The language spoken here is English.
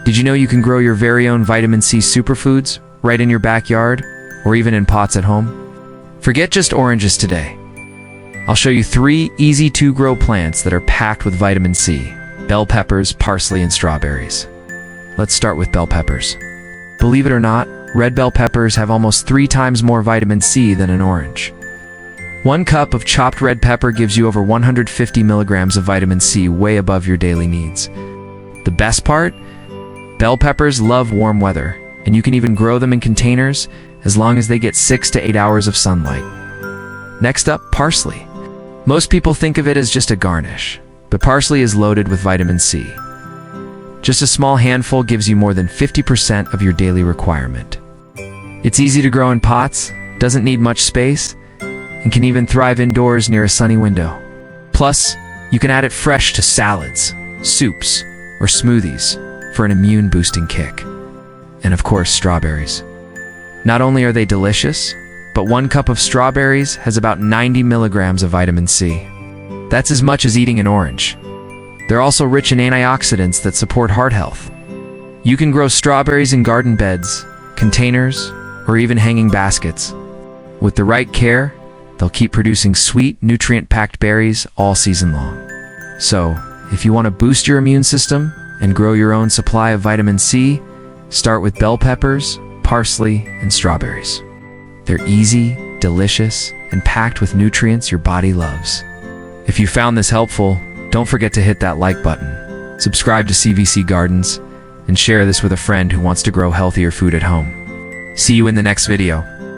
Did you know you can grow your very own vitamin C superfoods right in your backyard or even in pots at home? Forget just oranges today. I'll show you 3 easy-to-grow plants that are packed with vitamin C: bell peppers, parsley, and strawberries. Let's start with bell peppers. Believe it or not, red bell peppers have almost 3 times more vitamin C than an orange. 1 cup of chopped red pepper gives you over 150 milligrams of vitamin C, way above your daily needs. The best part? Bell peppers love warm weather, and you can even grow them in containers as long as they get 6 to 8 hours of sunlight. Next up, parsley. Most people think of it as just a garnish, but parsley is loaded with vitamin C. Just a small handful gives you more than 50% of your daily requirement. It's easy to grow in pots, doesn't need much space, and can even thrive indoors near a sunny window. Plus, you can add it fresh to salads, soups, or smoothies for an immune-boosting kick. And of course, strawberries. Not only are they delicious, but 1 cup of strawberries has about 90 milligrams of vitamin C. That's as much as eating an orange. They're also rich in antioxidants that support heart health. You can grow strawberries in garden beds, containers, or even hanging baskets. With the right care, they'll keep producing sweet, nutrient-packed berries all season long. So, if you want to boost your immune system and grow your own supply of vitamin C, start with bell peppers, parsley, and strawberries. They're easy, delicious, and packed with nutrients your body loves. If you found this helpful, don't forget to hit that like button, subscribe to CVC Gardens, and share this with a friend who wants to grow healthier food at home. See you in the next video.